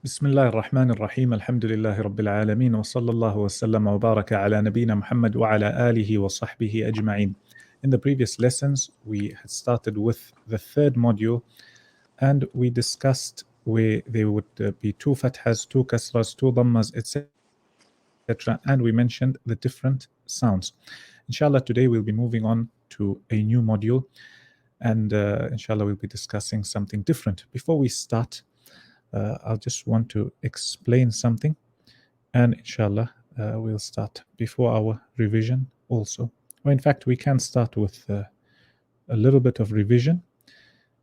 بسم الله الرحمن الرحيم الحمد لله رب العالمين وصلى الله وسلم وبارك على نبينا محمد وعلى آله وصحبه أجمعين. In the previous lessons, we had started with the third module and we discussed where there would be two fathas, two kasras, two dhammas, etc. And we mentioned the different sounds. Inshallah, today we'll be moving on to a new module and inshallah we'll be discussing something different. Before we start, I'll just want to explain something and inshallah we'll start before our revision also. Or in fact, we can start with a little bit of revision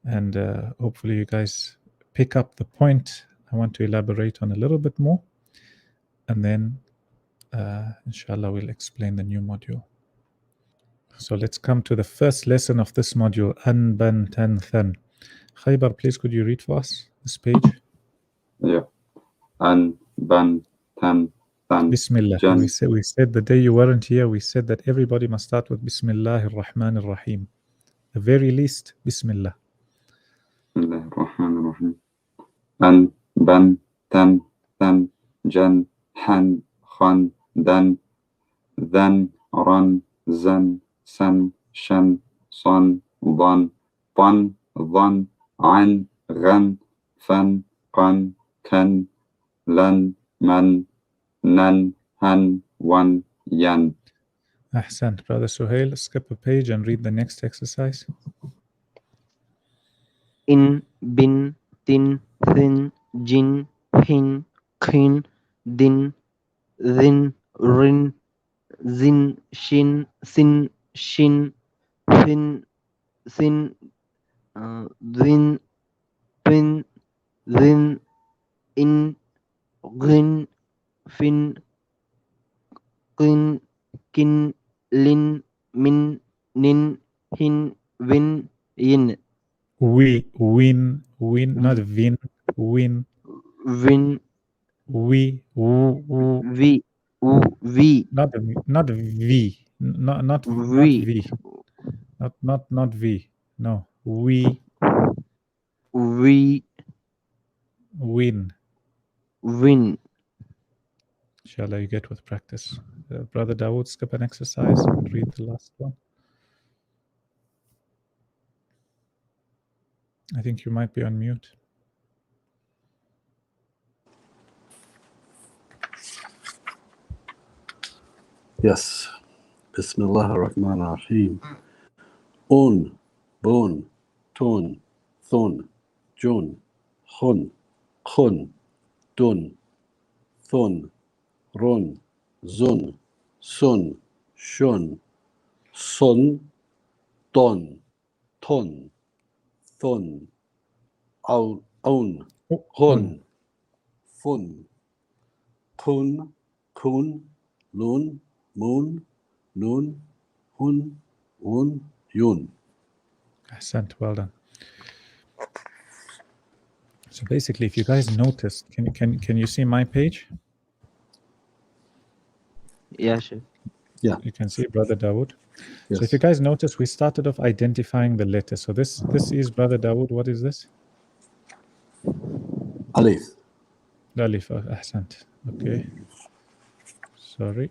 and hopefully you guys pick up the point I want to elaborate on a little bit more, and then inshallah we'll explain the new module. So let's come to the first lesson of this module, An Ban Tan Than. Khaybar, please could you read for us this page? Yeah. An, ban, tan, than. Bismillah. Jan. We said the day you weren't here, we said that everybody must start with Bismillah ar-Rahman ar-Rahim. The very least, Bismillah. Bismillah ar-Rahman ar-Rahim. An, ban, tan, than. Jan, han, khan, dan. Than, ran, zan, san, shan, son, dan. Pan, dhan, an, ghan, fan, qan, kan, lan, man, nan, han, wan, yan. Ahsant. Brother Suhail, skip a page and read the next exercise. In, bin, tin, thin, jin, hin, khin, din, zin, rin, zin, shin, sin, shin, fin, sin, zin, pin, zin, in, gin, fin, qin, kin, lin, min, nin, hin, win, yin. Win, not vin, win. Win, We, v, v, not V, not V, not v, V, not V. No, we we win. win. Inshallah, you get with practice. Brother Dawood, skip an exercise and read the last one. I think you might be on mute. Yes. Bismillah ar-Rahman ar-Rahim. Un, bun, tun, thun, jun, hun, khun, dun, thun, run, zun, sun, shun, sun, don, tun, thun, aun, hun, fun, kun, kun, lun, moon, noon, hun, un, yun. Ahsant, well done. So basically, if you guys noticed, can you see my page? Yeah, sure. Yeah. You can see Brother Dawood. Yes. So if you guys notice, we started off identifying the letter. So this is Brother Dawood. What is this? Alif. The alif. Ahsant. Okay. Sorry.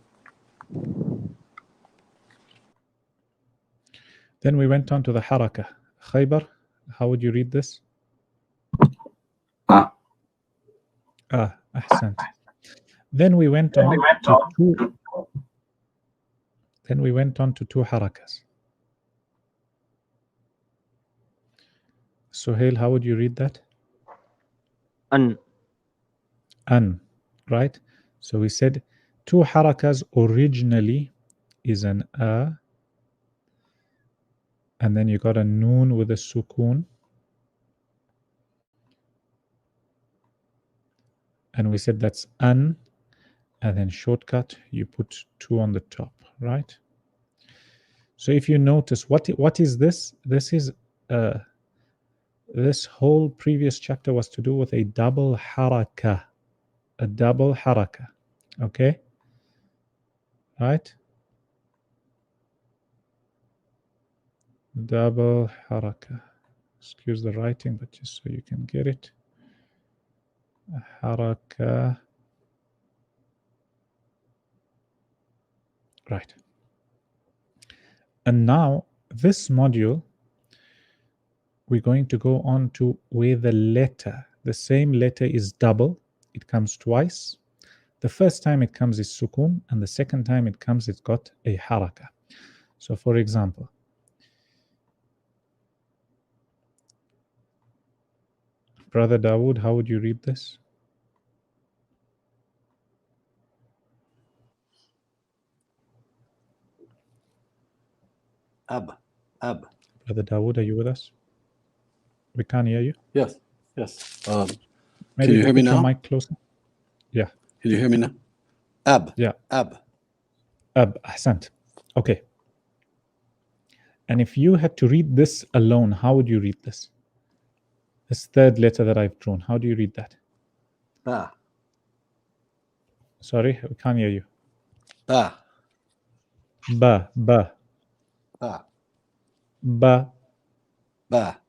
Then we went on to the haraka. Khaybar, how would you read this? Ah. Ahsant. Then we went on to two. Then we went on to two harakas. Suhail, how would you read that? An, right? So we said two harakas originally is an a, and then you got a noon with a sukoon. And we said that's an, and then shortcut, you put two on the top, right? So if you notice, what is this? This is this whole previous chapter was to do with a double haraka, okay? Right? Double haraka. Excuse the writing, but just so you can get it. حركة. Right. And now this module, we're going to go on to where the letter, the same letter is double. It comes twice. The first time it comes is sukun, and the second time it comes, it's got a haraka. So for example, Brother Dawood, how would you read this? Ab. Brother Dawood, are you with us? We can't hear you. Yes. Maybe you hear me put your now? mic closer. Yeah. Can you hear me now? Ab. Yeah. Ab. Ahsant. Okay. And if you had to read this alone, how would you read this? This third letter that I've drawn, how do you read that? Ba. Sorry, we can't hear you. Ba. Ba, ba, Ba. ba. Ba.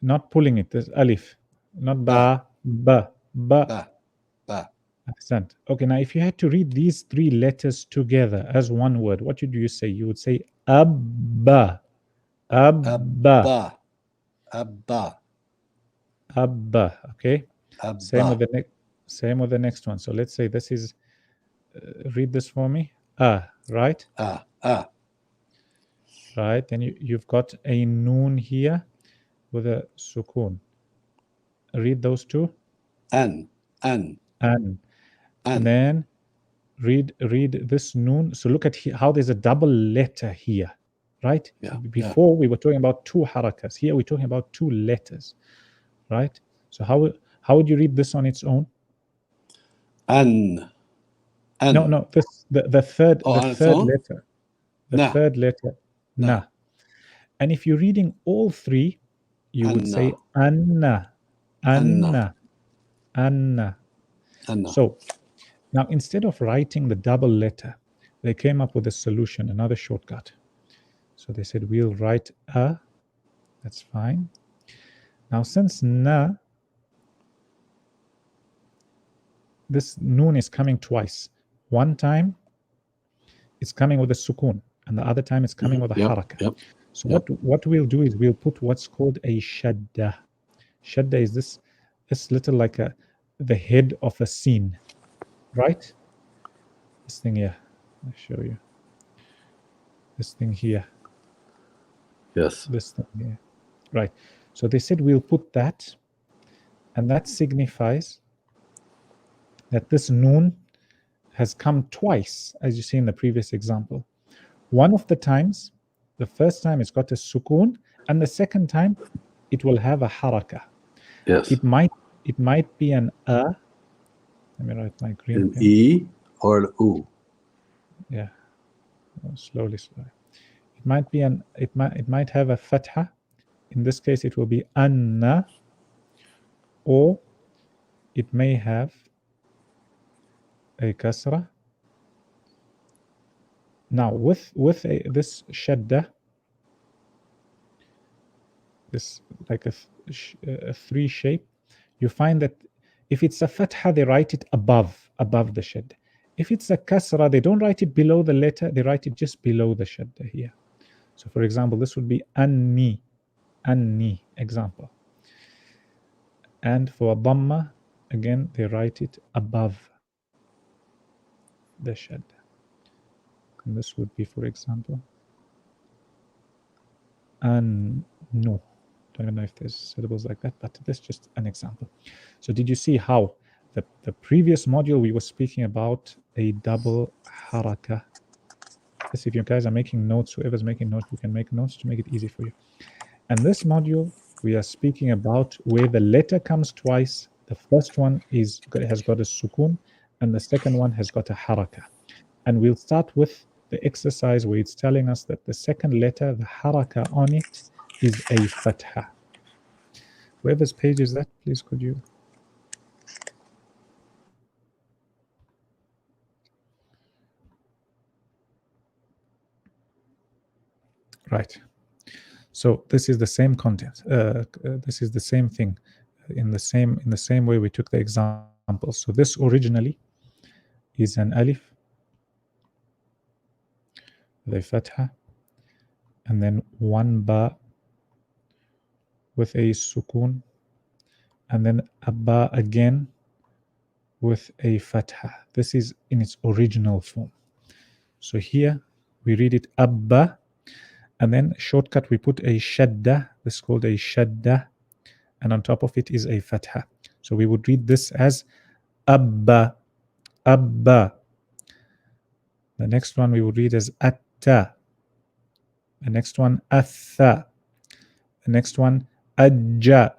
Not pulling it. There's alif. Not ba, ba, ba. Ba. Ba. Ahsant. Okay, now if you had to read these three letters together as one word, what would you say? You would say abba, abba, Abba. abba. Okay. Abba. Same with the next one. So let's say this is. Read this for me. Right. Right. Then you've got a noon here with a sukun. Read those two. An. And then read this noon. So look at how there's a double letter here, right? Yeah. Before we were talking about two harakas. Here we're talking about two letters, right? So how would you read this on its own? An. No. This the third letter. Third letter. Na. And if you're reading all three, you would say anna. So now instead of writing the double letter, they came up with a solution, another shortcut. So they said, we'll write a. That's fine. Now since na, this noon is coming twice. One time it's coming with a sukun, and the other time it's coming with a haraka. So what we'll do is we'll put what's called a shaddah. Shaddah is this little like the head of a scene, right? This thing here. I'll show you. This thing here. Yes. This thing here. Right. So they said we'll put that, and that signifies that this noon has come twice, as you see in the previous example. One of the times, the first time it's got a sukun, and the second time it will have a haraka. Yes. It might be an a. Let me write my green an pen. E or an U. Yeah. Slowly. It might be it might have a fatha. In this case, it will be anna, or it may have a kasra. Now with this shadda, this like a three shape, you find that if it's a fatha, they write it above the shadda. If it's a kasra, they don't write it below the letter, they write it just below the shadda here. So for example, this would be anni, example. And for dhamma, again, they write it above the shadda. And this would be, for example, no. Don't even know if there's syllables like that, but this is just an example. So did you see how the previous module we were speaking about a double haraka? Let's see if you guys are making notes. Whoever's making notes, you can make notes to make it easy for you. And this module, we are speaking about where the letter comes twice. The first one has got a sukun, and the second one has got a haraka. And we'll start with the exercise where it's telling us that the second letter, the haraka on it, is a fatha. Whoever's page is that, please could you? Right. So this is the same content. This is the same thing. in the same way we took the example. So this originally is an alif, the fatha, and then one ba with a sukun, and then a ba again with a fatha. This is in its original form. So here we read it abba, and then shortcut we put a shaddah. This is called a shaddah, and on top of it is a fatha. So we would read this as abba, abba. The next one we would read as atta. The next one atha. The next one ajja.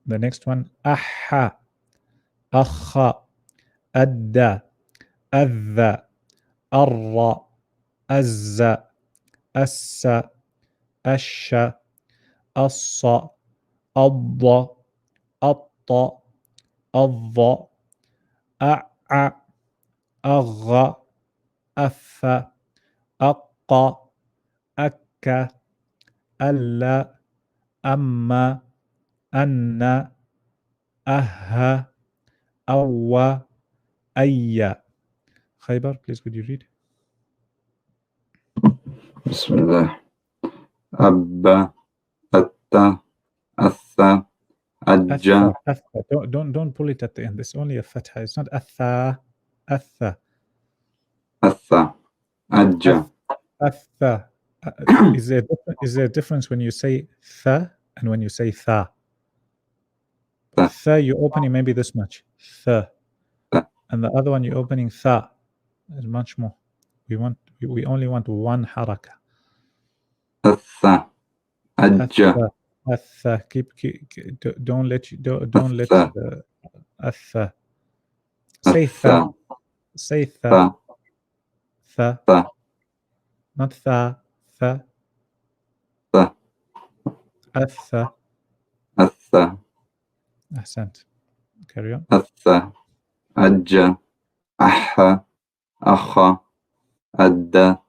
The next one aha, akha, adda, adha, arra, azza, assa, asha, assa, adda, atta, adda, a'a, agha, affa, aqqa, akka, alla, amma, anna, aha, awwa, ayya. Khaybar, please could you read? Bismillah. Abba, atta, atha, ajja. Atha. Don't pull it at the end. It's only a fatha. It's not atha. Atha. Atha, ajja. Atha. Is there a difference when you say tha and when you say tha? Tha. Tha, you're opening maybe this much. Tha. Tha. And the other one you're opening tha. Is much more. We only want one haraka. Atha, ajja. Atha. Don't let Atha. the atha. Say tha. Atha, Say tha. tha, Tha. tha, Not tha. Tha. tha, Atha. atha, Ahsant. Carry on. atha, ajja, aha, akha, adda,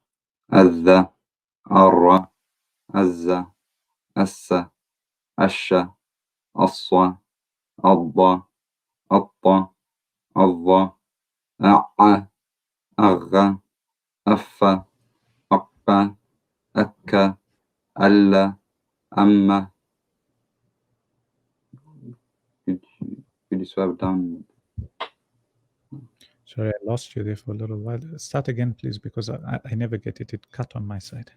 adha, arra, azza, assa, asha, aswa, adda, atta, adda, a'a, agha, affa, aqqa, akka, alla, amma. Could you swipe down? Sorry, I lost you there for a little while. Start again, please, because I never get it. It cut on my side.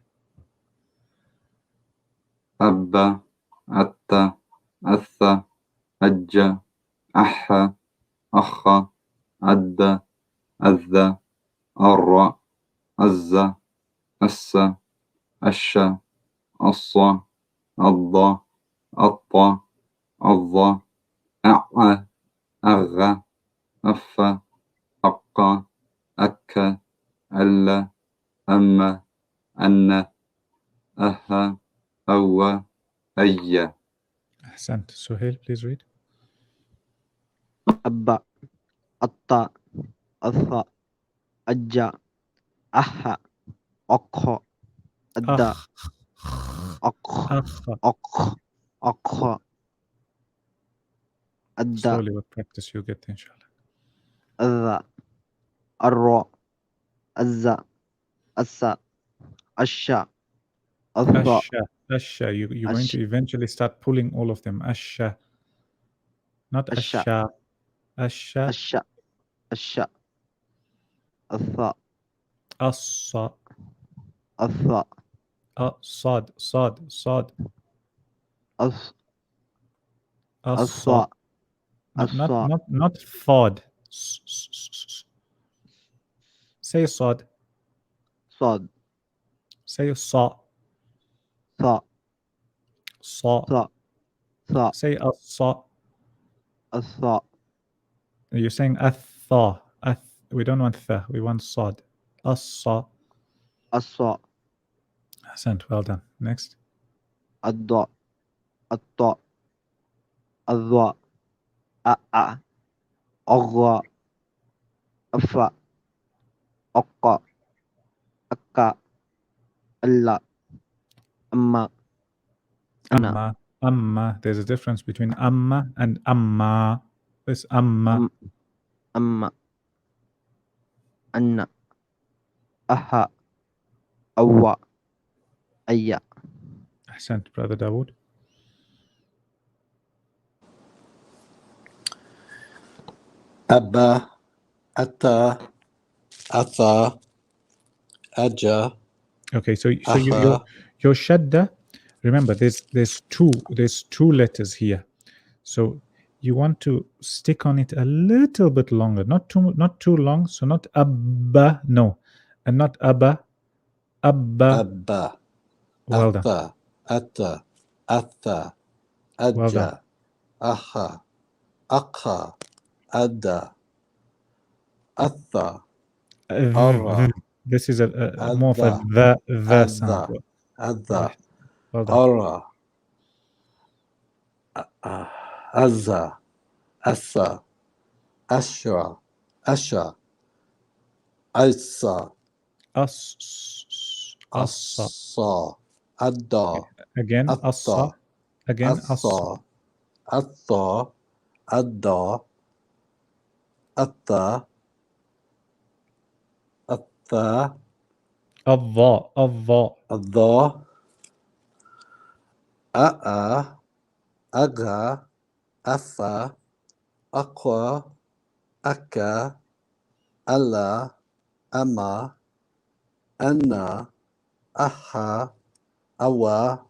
Abba, atta, atha, ajja, aha, akha, adda, adha, arra, azza, assa, asha, assa, adda, atta, adda, a'a, agha, affa, aqqa, akka, alla, amma, anna, aha, awwa, ayya. Ahsant. Suhail, please read. Abba, atta, atha, ajja, aha, akha, adda, akha, akha, akha, adda, Slowly with practice you'll get there, inshallah. adha, arra, azza, assa, asha, atha, Asha. You're going to eventually start pulling all of them. Asha. Not Asha. asha. Asha. asha, atha, Assa. atha, Sad. as, Assa. assa, Not thawd. Say sad. sad, Say sa. sa, Sa. sa, Say assa. atha, You're saying atha. We don't want tha. We want sad. Assa. assa, Ahsant. Well done. Next. adda, atta, adha, a'a, agha, afa, aqqa, akka, alla, amma, ana, Amma. There's a difference between amma and amma. This amma. أما أن أها أوا أيا. Ahsant, Brother Dawood. Abba, Atta, Atha, Aja, Okay, so Aha. your shadda, remember there's two letters here. So you want to stick on it a little bit longer, not too long. So not abba, no, and not abba, abba. Abba, Well done. Atha, Atta, Atha, Well done. Aja, Aha, Akha, Adda, Atha, Ara, This is a more of a the sound. Adha, Well done. Ara, Azza, Assa, Ashra, Asha, Isa, Assa, Adda, Again, Atta, assa. Again, assa. Atha, Adda, Atta, Atha, Adha. Adha, A'a, Aga, Afa, Aqwa, Akka, Alla, Ama, Anna, Aha, Awa,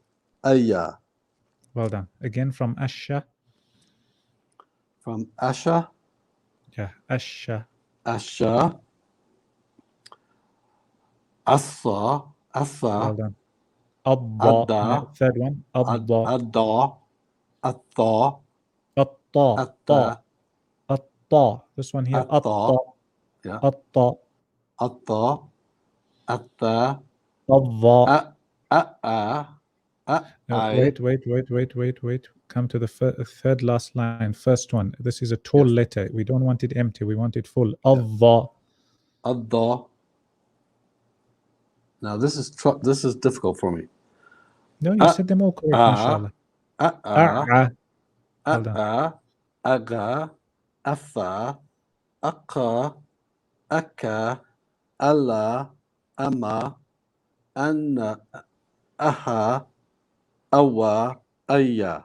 Aya. Well done. Again from asha. From Asha, Yeah, asha. Asha, Asa, Asa, Well done. Adha. Adda, Third one. Adha. Adda, Atta, Atta. Atta, Atta. This one here. Atta, Atta. yeah, Atta. Atta, Atta, Adha. Wait. Come to the third last line. First one. This is a tall letter. We don't want it empty. We want it full. Adha. Adda. Now this is difficult for me. No, you said them all correct, mashallah. A'a. Well done. Aga, Afa, Akka, Akka, Allah, Ama, Anna, Aha, Awa, Aya.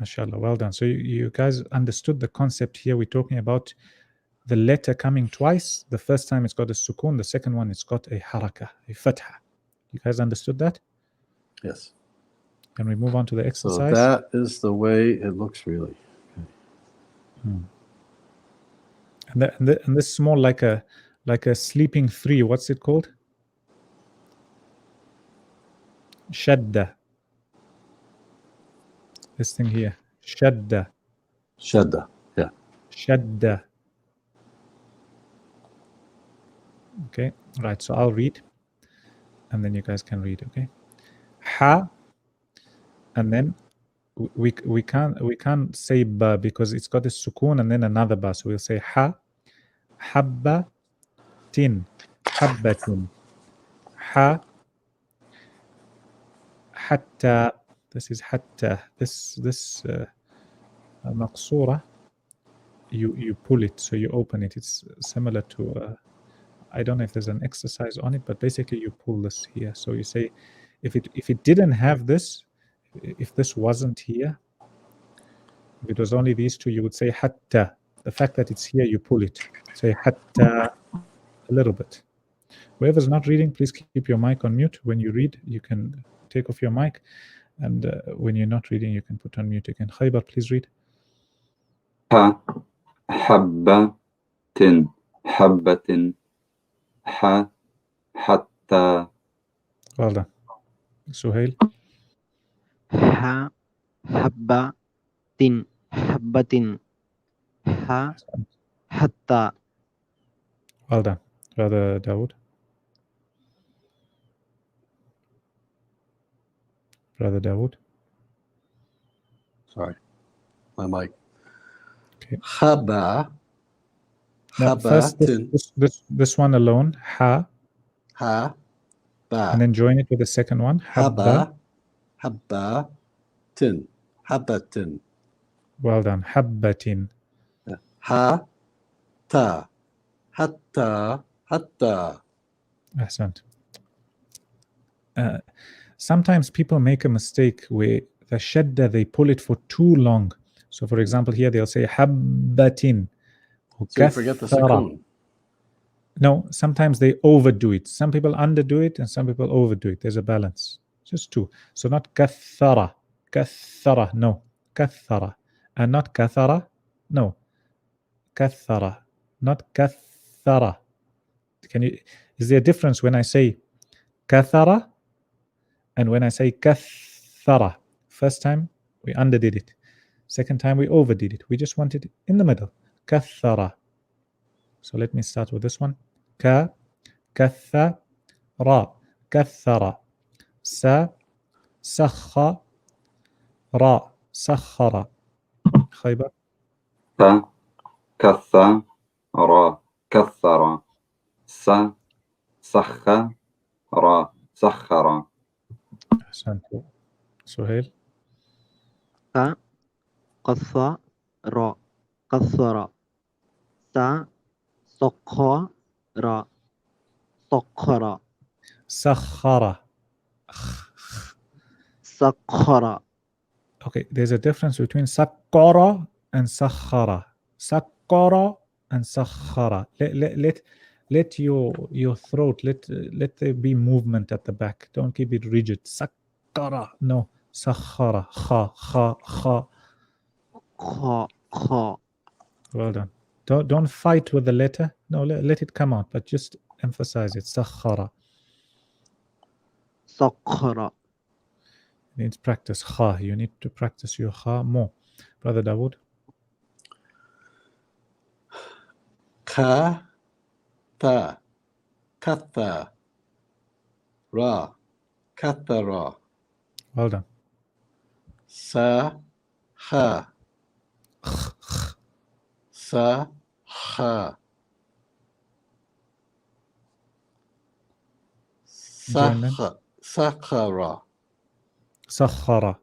MashaAllah, well done. So you guys understood the concept here. We're talking about the letter coming twice. The first time it's got a sukun, the second one it's got a haraka, a fatha. You guys understood that? Yes. Can we move on to the So exercise? that is the way it looks really. And this is more like a sleeping three. What's it called? Shaddah. This thing here. Shaddah. Shaddah. Yeah. Shaddah. Okay. Right. So I'll read, and then you guys can read. Okay. Ha. And then we can't say ba because it's got a sukun and then another ba. So we'll say ha. Habba. Tin. Habbatin. Ha. Hatta. This is hatta. This maqsura. You pull it, so you open it. It's similar to I don't know if there's an exercise on it, but basically you pull this here. So you say, if it didn't have this, if this wasn't here, if it was only these two, you would say hatta. The fact that it's here, you pull it. Say hatta a little bit. Whoever's not reading, please keep your mic on mute. When you read, you can take off your mic, and when you're not reading, you can put on mute again. Khaybar, please read. Ha, habbatin, habbatin, ha, hatta. Well done. Suhail. Ha habbatin habbatin. Ha hatta. Well done. Brother Dawood. Brother Dawood. Sorry. My mic. Okay. Haba. Now, first, this one alone, ha. Ha. Ba. And then join it with the second one, habba. Habba. Habba. Tin. حبة. Well done. حبة. حتى حتى. Ahsant. Sometimes people make a mistake where the shadda, they pull it for too long. So for example, here they'll say habbatin. So you forget the sukoon. No, sometimes they overdo it. Some people underdo it and some people overdo it. There's a balance. Just two. So not kathara. Kathara. No. Kathara. And not kathara. No. Kathara. Not kathara. Is there a difference when I say kathara and when I say kathara? First time we underdid it. Second time we overdid it. We just want it in the middle. Kathara. So let me start with this one. Ka, kathara, kathara. Sa, sakhara, sakhara. Khaybar. ك كثر كثر سخر سخر. أحسنت. سهيل. ka qassa ra qassara sa sakhara sakhara Sakhara. sakhara. Okay, there's a difference between sakkara and sakhara. Sakkara and sakhara. Let your throat, let there be movement at the back. Don't keep it rigid. Sakkara. No. Sakhara. Kha, kha, kha. kha Well done. Don't fight with the letter. No, let it come out, but just emphasize it. Sakhara. sakhara. Needs practice. Kha. You need to practice your kha more. Brother Dawood. Ka ta katha ra kathara. Well done. Sa ha sa ha Join them. sakhara Sakhara.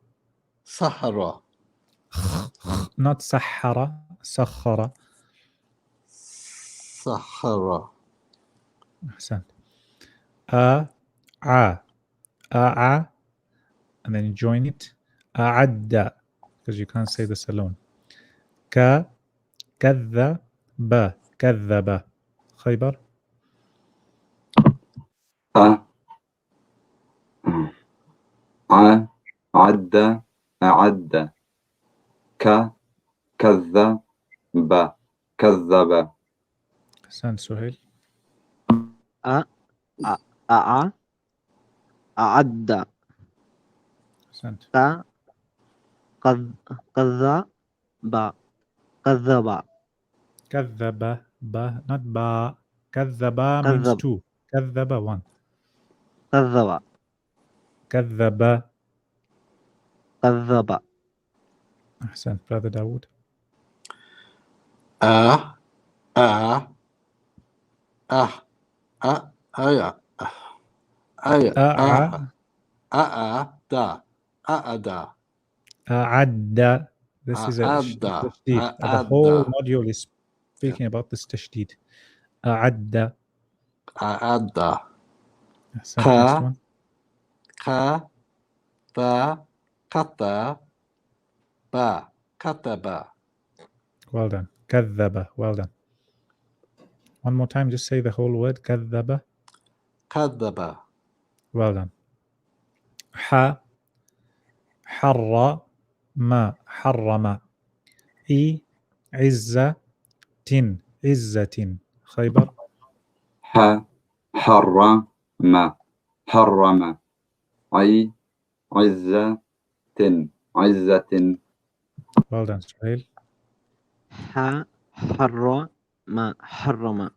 sahara Not sahara. Sakhara. sahara. Ahsan. A, a, and then you join it. A'adda, because you can't say this alone. Ka, kadhaba, kadhaba. Khaybar. عد أعد كذب كذب. Ahsan, Suhail. a a'adda Ahsan. ka kadhaba kadhaba Kadhaba, ba, not ba. Kadhaba means two. Kadhaba, one. kadhaba Kadhaba. kadhaba Ahsan, Brother Dawood. Aya da A'adda. This is a A'adda. tashdid. The whole module is speaking about this tashdid. A'adda. A'adda. Next one. Kataba. Well done. Kadhaba. Well done. One more time, just say the whole word. Kadhaba. Kadaba. Well done. Ha. Harra. Ma. Harrama. I. Izza. Tin. Izzatin. Khaybar. حرم حرم عزة عزة. Well done, Suhail. harrama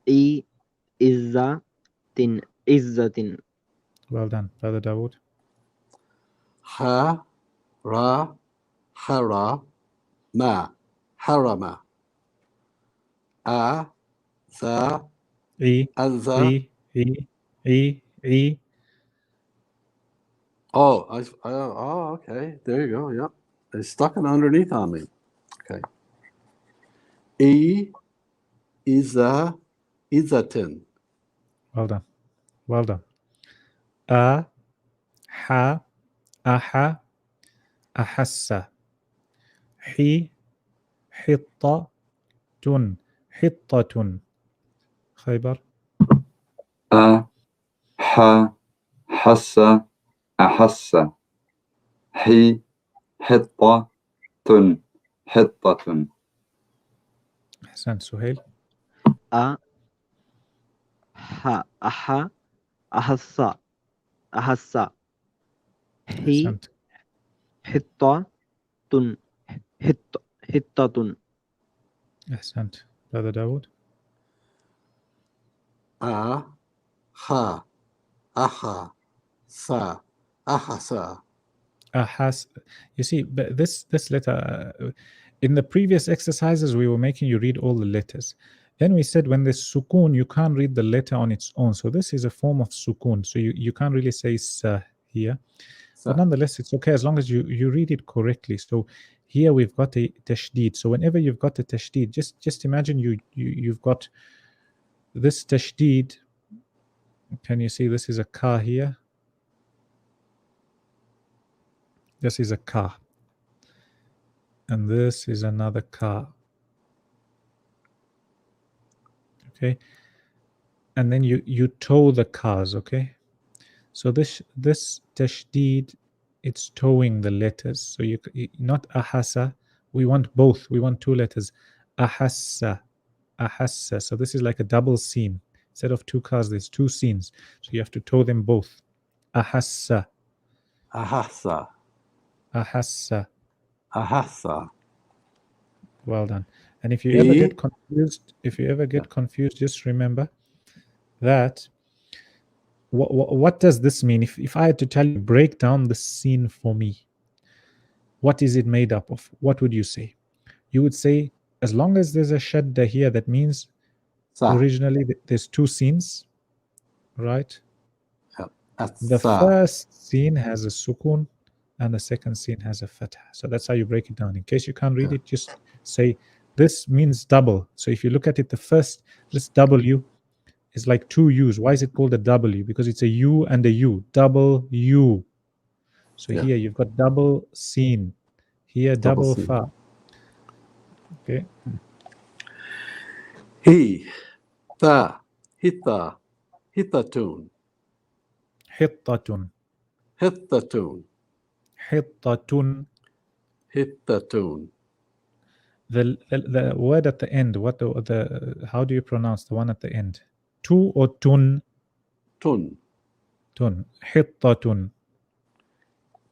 i izzatin Well done, Brother Dawood. Hara ma harama. E. Azza. E. Oh, okay. There you go. Yep. It's stuck underneath on me. Okay. E is a tin. Well done. Well done. A, ha, aha, ahassa. Hi, hitta, tun, hittatun. Khaybar. أ ح حس أحس حي حطة حطة Ahsan, Suhail. A ha aha ahassa ahassa. Hi Ahsant. hittatun hittatun. Ahsant. Brother Dawood. A ha aha sa ahasa. Ahas. You see, but this letter, in the previous exercises, we were making you read all the letters. Then we said when there's sukun, you can't read the letter on its own. So this is a form of sukun. So you can't really say sa here. Sa. But nonetheless, it's okay as long as you read it correctly. So here we've got a tashdid. So whenever you've got a tashdid, just imagine you've got this tashdid. Can you see this is a ka here? This is a ka. And this is another ka. Okay. And then you toe the cars, okay? So this tashdid, it's towing the letters. So you not ahasa. We want both. We want two letters. Ahassa, ahassa. So this is like a double scene. Instead of two cars, there's two scenes. So you have to tow them both. Ahassa, Ahasa. ahassa. Ahasa. Well done. And if you E? ever get confused, just remember that what does this mean? If I had to tell you, break down the scene for me, what is it made up of? What would you say? You would say, as long as there's a shadda here, that means Sa. originally there's two scenes, right? Yep. That's The sa. first scene has a sukun and the second scene has a fatha. So that's how you break it down. In case you can't read it, just say this means double. So if you look at it, this W is like two U's. Why is it called a W? Because it's a U and a U. Double U. So Yeah. here you've got double scene. Here double scene. fa. Okay. He. Tha. Hitta. Hittatun. Hittatun. Hittatun. Hittatun. Hittatun. The word at the end, what the how do you pronounce the one at the end? Tu or tun? Tun. Tun. Hittatun.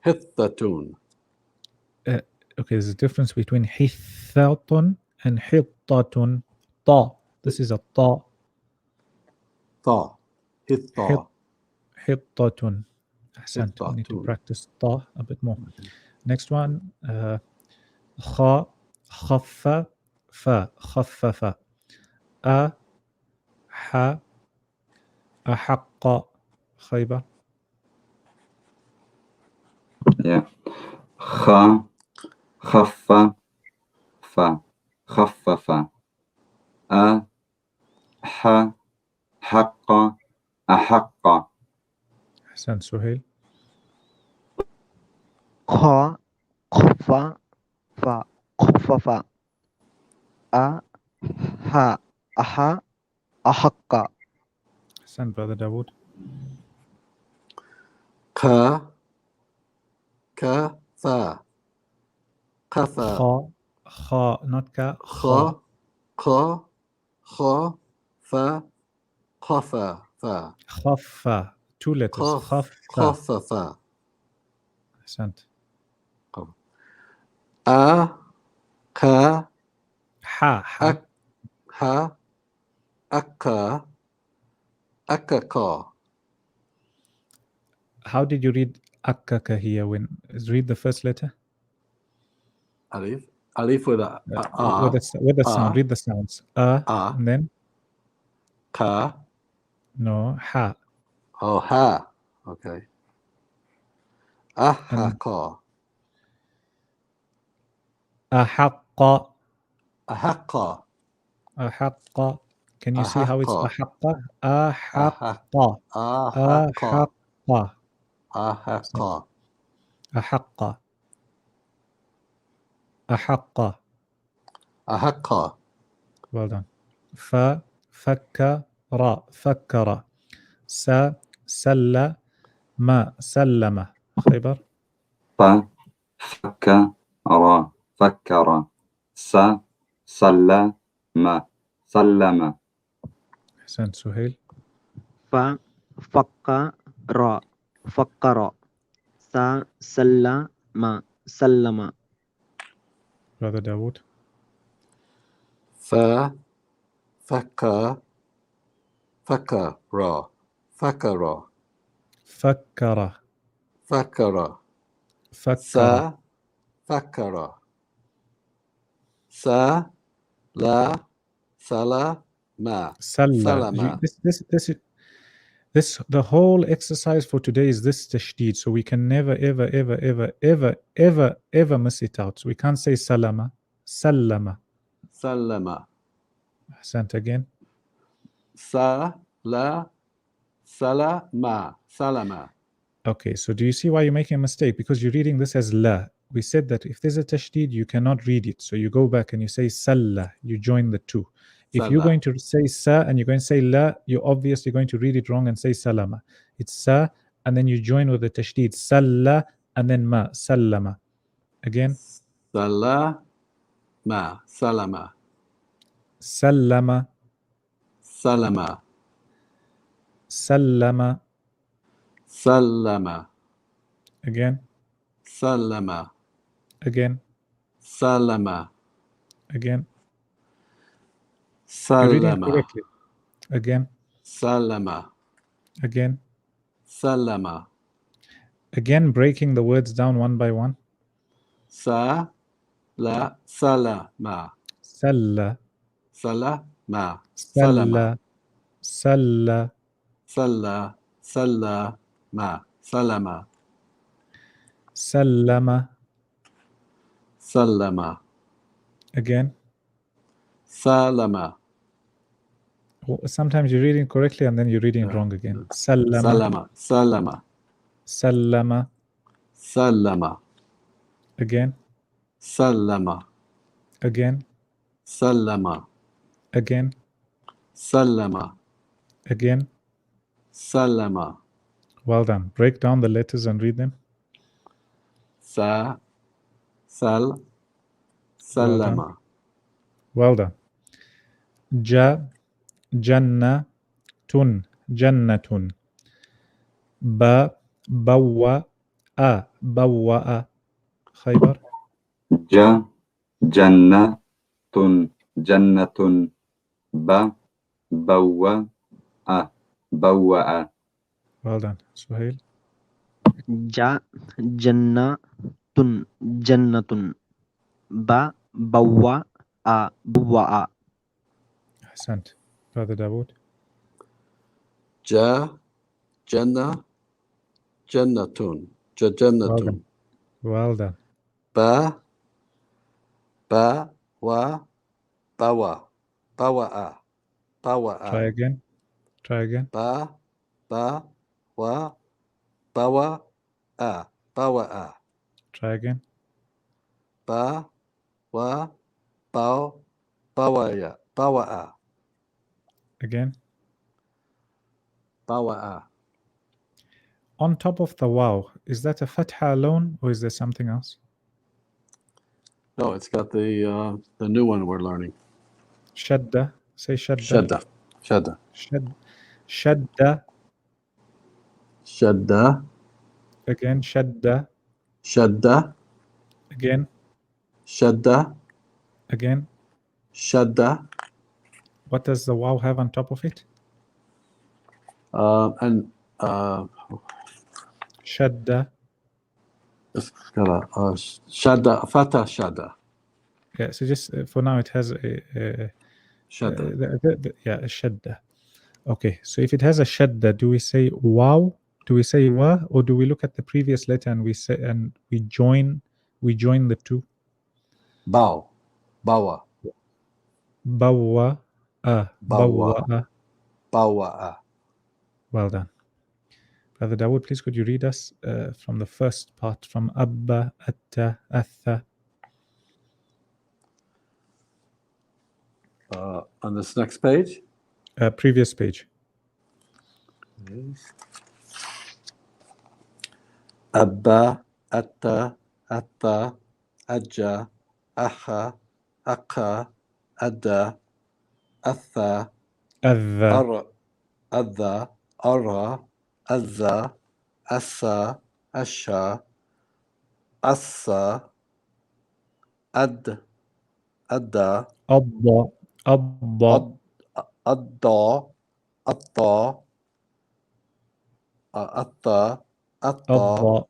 Hittatun. Okay, there's a difference between hithatun and hittatun. Ta. This is a ta. Tha. Hitta. Hittatun. Ahsant. We need to Hittatun. practice ta a bit more. Next one. Kha. Khaffa. Fa. Khaffafa. A. Ha. أحق. خيبة. yeah. خ خف ف خفف أ ح حق أحق أحسن سهيل. Kha khuffa fa khuffafa. A ha aha ahakka. أحسن brother Dawood. Ka. Ka. Tha. Katha. خا. خا not ka. Kha. Kha. Kha. Fa. Khafa. Fa. خف. Two letters. Khaf. خف. Khafafa. أحسنت. A. Ka. Ha. Ha. Ak. Ha. Akka. Akaka. How did you read akkaka here? Read the first letter. Alif. Alif with a With the sound. Read the sounds. And then Ka. no ha. Oh, ha. Okay. Ahaka. أحق. أحق. أحق. Can you see how it's أحق. أحق? أحق. أحق. أحق. أحق. أحق. أحق. أحق. Well done. فكر. فكر. سلم. سلم. خيبر. فكر. فكر. سلم. سلم. أحسنت سهيل. فكر فكر سلم سلم. Brother Dawood. فكر. فكر. فكر. فكر. فكر. فكر. سلم. سلم. This the whole exercise for today is this tashdid, so we can never ever miss it out. So we can't say salama. Sallama. سلم. Ahsant again. سلم. سلم. Okay, so do you see why you're making a mistake? Because you're reading this as la. We said that if there's a tashdid, you cannot read it. So you go back and you say salla. You join the two. If you're going to say sa and you're going to say la, you're obviously going to read it wrong and say salama. It's sa and then you join with the tashdid. Salla and then ma. Sallama. Again. سلم. سلم. Sallama. سلم. Sallama. سلم. Again. سلم. Again. سلم. Again. You're reading it سلم. correctly. Again. سلم. Again. سلم. Again, breaking the words down one by one. سلم. Salla. سلم. Salla. سلم. Salla. سلم. سلم. Sallama. سلم. Again. سلم. Sometimes you're reading correctly and then you're reading wrong again. Sallama. سلم. Sallama. سلم. Again. سلم. Again. سلم. Again. سلم. Again. سلم. Well done. Break down the letters and read them. سلم. Well done. Well done. Jannatun. Jannatun. Bawwa'a. Bawwa'a. Khaybar. جنة. جنة. بوأ. بوأ. Well done. Suhail. جنة جنة بوأ بوأ. Ahsant. Brother Dawood. جنة. جنة. جنة. Well done. با و بوا. بوا. بوا. Try again. Try again. با و بوا. بوا. Try again. با و بوا. بوا. Again. بوا. On top of the wow, is that a fatha alone or is there something else? No, it's got the new one we're learning. Shaddah. Say shaddah. Shaddah. Shaddah. Shaddah. Again. Shaddah. Shaddah. Again. Shaddah. Again. Shaddah. What does the wow have on top of it? And Shaddah. it's got a Shaddah. Fatha Shaddah. Yeah, so just for now it has a Shaddah. yeah, a shaddah. Okay, so if it has a shaddah, do we say wow? Do we say wa, or do we look at the previous letter and we say and we join the two? Bow. Bawa. Bawa. Bawa. Bawa'a. Well done. Brother Dawood, please could you read us from the first part, from Abba, Atta, Atha. On this next page. Previous page. Abba, Atta, Atta, Ajja, Aha, Akka, Adda, Atha, Adha. Adha, Ara, Azza, Assa, Asha, Assa, Adda, Adda. Adda. Adda, Atta, Atta, Atta, Adda.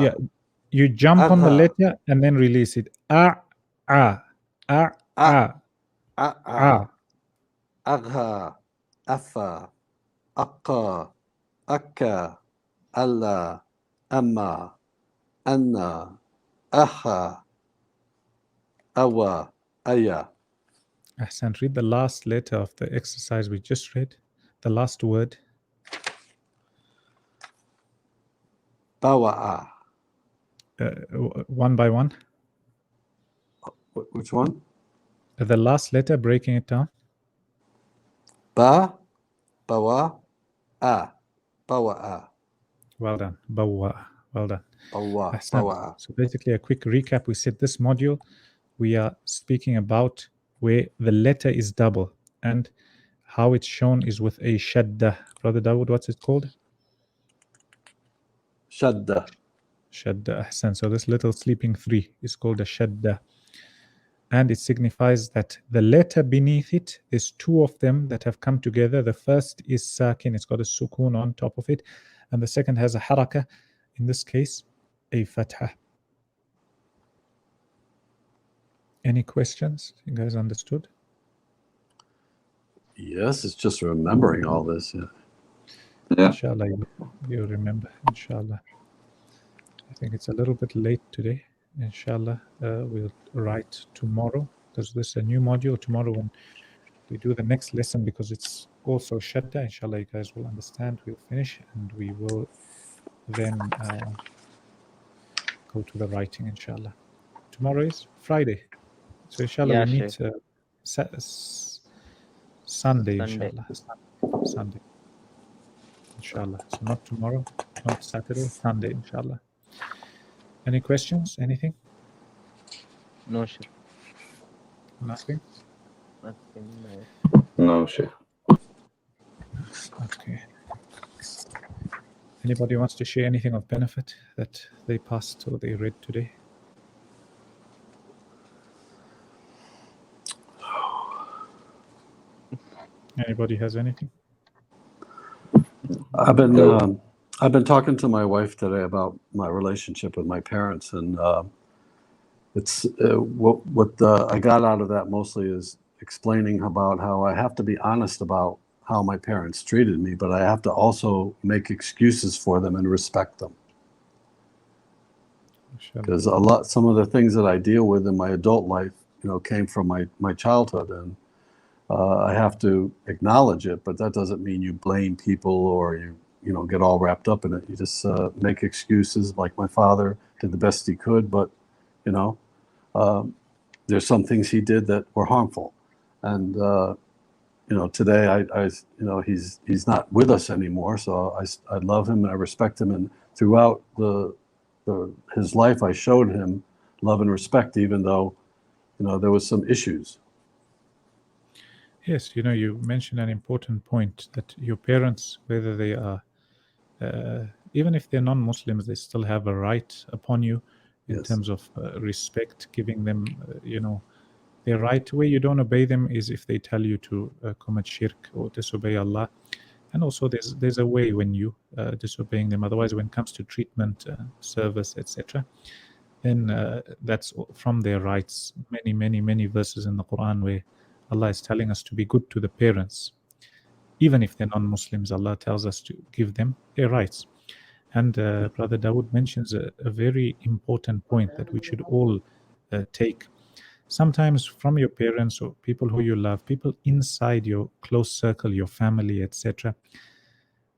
Yeah, you jump on the letter and then release it. A. Agha, Atha, Akka, Akka, Allah, Amma, Anna, Aha, Awa, Aya. Ahsan, read the last letter of the exercise we just read. The last word. Bawa'a. One by one. Which one? The last letter, breaking it down. Ba, Bawa, A. Bawa'a. Well done. Bawa. Well done. Bawa, Ahsan. Bawa'a. So basically, a quick recap. We said this module, we are speaking about where the letter is double and how it's shown is with a shaddah. Brother Dawood, what's it called? Shaddah. Shaddah. Ahsan. So this little sleeping three is called a shaddah. And it signifies that the letter beneath it, there's two of them that have come together. The first is sakin, it's got a sukoon on top of it. And the second has a haraka, in this case, a fatha. Any questions? You guys understood? Yes, it's just remembering all this. Yeah. Yeah. Inshallah, you remember. Inshallah. I think it's a little bit late today. Inshallah, we'll write tomorrow because this is a new module. Tomorrow, when we do the next lesson, because it's also Shaddah, inshallah, you guys will understand. We'll finish and we will then go to the writing, inshallah. Tomorrow is Friday. So, inshallah, Yeah, we meet Sheikh. Sunday, Sunday. inshallah. Sunday. Inshallah. So, not tomorrow, not Saturday, Sunday, inshallah. Any questions? Anything? No, Sheikh. Nothing? Nothing. No. No, Sheikh. Okay. Anybody wants to share anything of benefit that they passed or they read today? Anybody has anything? I've been talking to my wife today about my relationship with my parents, and it's what I got out of that mostly is explaining about how I have to be honest about how my parents treated me, but I have to also make excuses for them and respect them. Because some of the things that I deal with in my adult life, came from my childhood, and I have to acknowledge it, but that doesn't mean you blame people or you get all wrapped up in it. You just make excuses. Like my father did the best he could, but there's some things he did that were harmful, and today he's not with us anymore. So I love him and I respect him, and throughout his life, I showed him love and respect, even though there was some issues. Yes, you mentioned an important point that your parents, whether they are, even if they're non-Muslims, they still have a right upon you in Yes. terms of respect, giving them, their right. Where you don't obey them is if they tell you to commit shirk or disobey Allah. And also there's a way when you disobeying them. Otherwise, when it comes to treatment, service, etc., then that's from their rights. Many verses in the Quran where Allah is telling us to be good to the parents. Even if they're non-Muslims, Allah tells us to give them their rights. And Brother Dawood mentions a very important point that we should all take. Sometimes from your parents or people who you love, people inside your close circle, your family, etc.,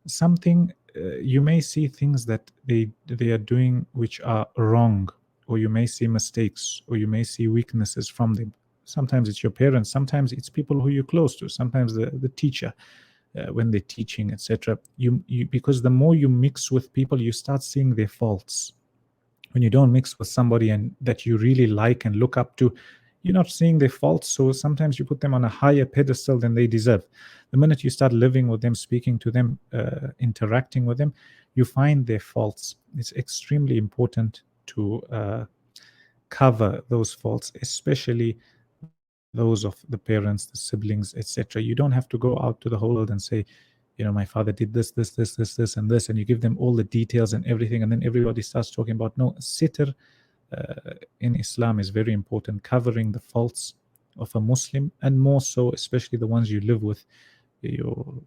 something you may see things that they are doing which are wrong, or you may see mistakes, or you may see weaknesses from them. Sometimes it's your parents, sometimes it's people who you're close to, sometimes the teacher when they're teaching, etc. You because the more you mix with people, you start seeing their faults. When you don't mix with somebody and that you really like and look up to, you're not seeing their faults, so sometimes you put them on a higher pedestal than they deserve. The minute you start living with them, speaking to them, interacting with them, you find their faults. It's extremely important to cover those faults, especially those of the parents, the siblings, etc. You don't have to go out to the whole world and say, my father did this, and this, and you give them all the details and everything, and then everybody starts talking about. No, sitr in Islam is very important, covering the faults of a Muslim, and more so, especially the ones you live with, your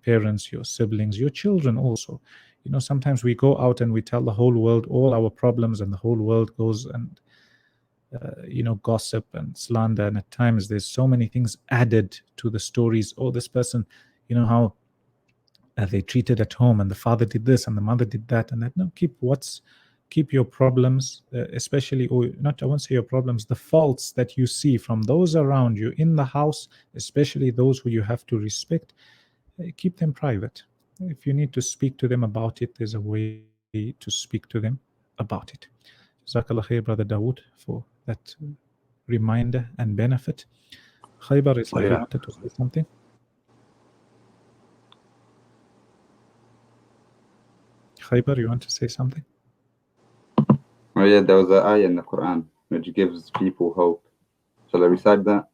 parents, your siblings, your children also. Sometimes we go out and we tell the whole world all our problems, and the whole world goes and gossip and slander, and at times there's so many things added to the stories. Oh, this person, how they treated at home, and the father did this and the mother did that and that. No, keep your problems, especially, or not, I won't say your problems, the faults that you see from those around you in the house, especially those who you have to respect, keep them private. If you need to speak to them about it, there's a way to speak to them about it. Jazakallah khair, Brother Dawood, for that reminder and benefit. Khaybar is like you wanted to say something. Khaybar, you want to say something? Oh yeah, there was an ayah in the Quran which gives people hope. Shall I recite that?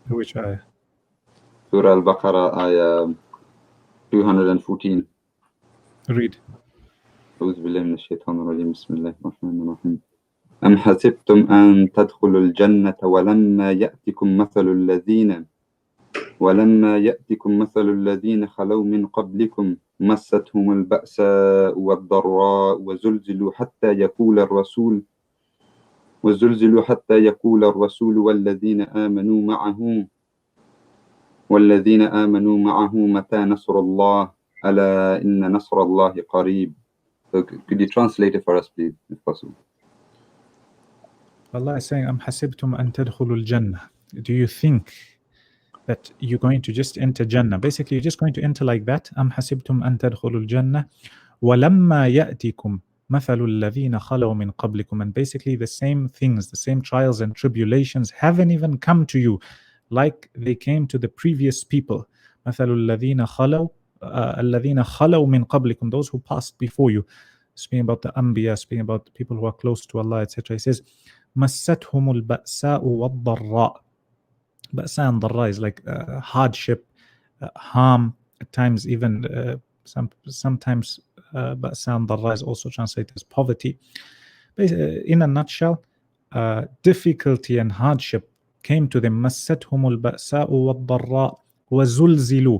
Which ayah? Surah Al-Baqarah, ayah 214. Read. أعوذ بالله من الشيطان الرجيم بسم الله الرحمن الرحيم أم حسبتم أن تدخلوا الجنة ولما يأتكم مثل الذين خلوا من قبلكم مستهم البأساء والضراء وزلزلوا حتى يقول الرسول والذين آمنوا معه متى نصر الله ألا إن نصر الله قريب. So could you translate it for us, please, if possible? Allah is saying, Am hasibtum an tadkhulul jannah. Do you think that you're going to just enter Jannah? Basically, you're just going to enter like that. Am hasibtum an tadkhulul jannah walamma ya'tikum mathalul ladhina khalaw min qablikum. And basically the same things, the same trials and tribulations haven't even come to you like they came to the previous people. Mathalul ladhina khalaw الذين خلوا من قبلكم, those who passed before you. Speaking about the Anbiya, speaking about the people who are close to Allah, etc. He says, مستهم البأساء والضراء. Ba'sa and dharra is like hardship, harm, at times even sometimes ba'sa and dharra is also translated as poverty. In a nutshell, difficulty and hardship came to them. مستهم البأساء والضراء وزلزلوا.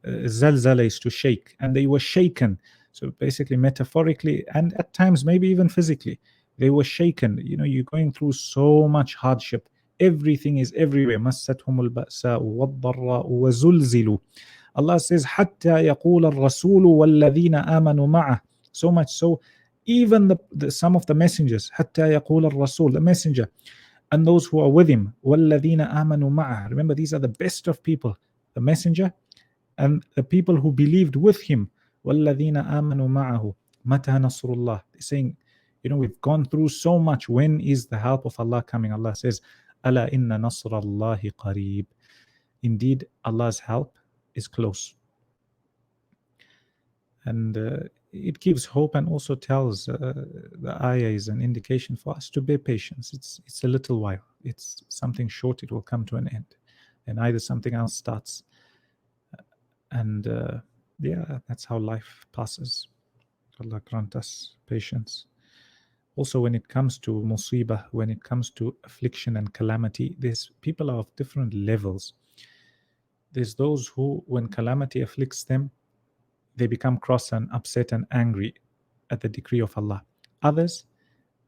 Zalzala is to shake, and they were shaken. So basically, metaphorically, and at times maybe even physically, they were shaken. You're going through so much hardship. Everything is everywhere. مستهم البأساء والضراء وزلزلوا. Allah says, حتى يقول الرسول والذين آمنوا معه. So much so, even some of the messengers, حتى يقول الرسول, the messenger, and those who are with him, والذين آمنوا معه. Remember, these are the best of people, the messenger and the people who believed with him. وَالَّذِينَ آمَنُوا مَعَهُ مَتَى نَصْرُ اللَّهِ. Saying, we've gone through so much. When is the help of Allah coming? Allah says, أَلَا إِنَّ نَصْرَ اللَّهِ قَرِيبٌ. Indeed, Allah's help is close. And it gives hope, and also tells the ayah is an indication for us to bear patience. It's a little while. It's something short. It will come to an end, and either something else starts. And that's how life passes. Allah grant us patience. Also, when it comes to musibah, when it comes to affliction and calamity, there's people are of different levels. There's those who, when calamity afflicts them, they become cross and upset and angry at the decree of Allah. Others,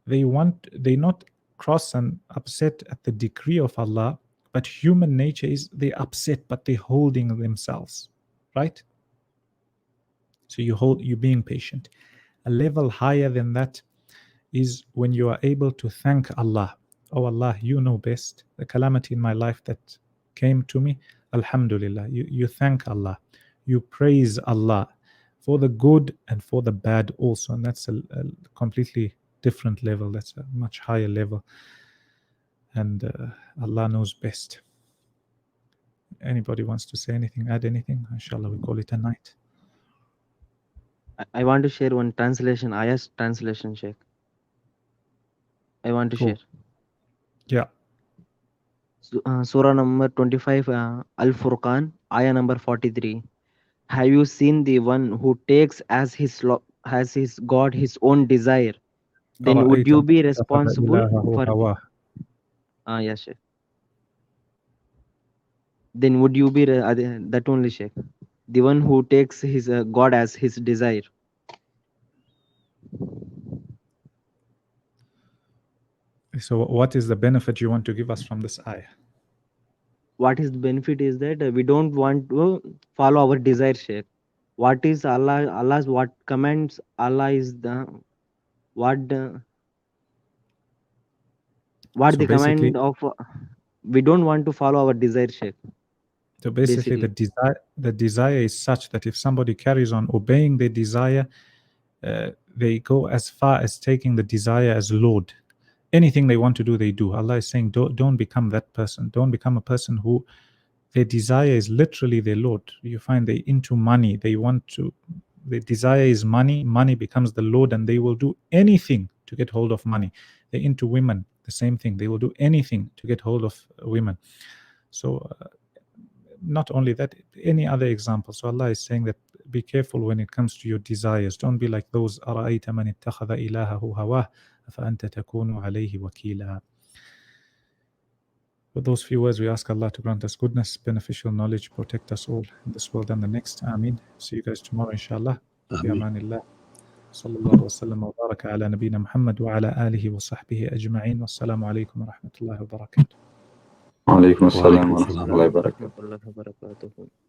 they not cross and upset at the decree of Allah, but human nature is they upset, but they holding themselves, right? So you're being patient. A level higher than that is when you are able to thank Allah. Oh Allah, you know best. The calamity in my life that came to me, Alhamdulillah. You thank Allah. You praise Allah for the good and for the bad also. And that's a completely different level. That's a much higher level. And Allah knows best. Anybody wants to say anything, add anything? Inshallah, we call it a night. I want to share one translation, ayah's translation, Sheikh. I want to Cool. share. Yeah. Surah number 25, Al-Furqan, ayah number 43. Have you seen the one who takes as his God his own desire? Then would أَرَأَيْتَ you مَنِ be اتَّخَذَ responsible إِلَهَهُ for? هَوَاهُ. Yes, Sheikh. Then would you be that only, Sheikh? The one who takes his God as his desire. So what is the benefit you want to give us from this ayah? What is the benefit is that we don't want to follow our desire, Sheikh. What is Allah's what commands Allah is the what So the basically, command of we don't want to follow our desire, Sheikh. so basically the desire is such that if somebody carries on obeying their desire, they go as far as taking the desire as Lord. Anything they want to do, they do. Allah is saying, don't become that person. Don't become a person who their desire is literally their Lord. You find they into money. Their desire is money. Money becomes the Lord, and they will do anything to get hold of money. They're into women. The same thing. They will do anything to get hold of women. So not only that, any other example. So Allah is saying that be careful when it comes to your desires. Don't be like those أَرَأَيْتَ مَنِ اتَّخَذَ إِلَهَهُ هَوَاهُ أَفَأَنْتَ تَكُونُ عَلَيْهِ وَكِيلًا. With those few words, we ask Allah to grant us goodness, beneficial knowledge, protect us all in this world and the next. Ameen. See you guys tomorrow, inshallah. في أمان الله. صلى الله وسلم وبارك على نبينا محمد وعلى آله وصحبه أجمعين. والسلام عليكم ورحمة الله وبركاته. وعليكم السلام وعليكم ورحمة السلام. الله وبركاته. Warahmatullahi wabarakatuh.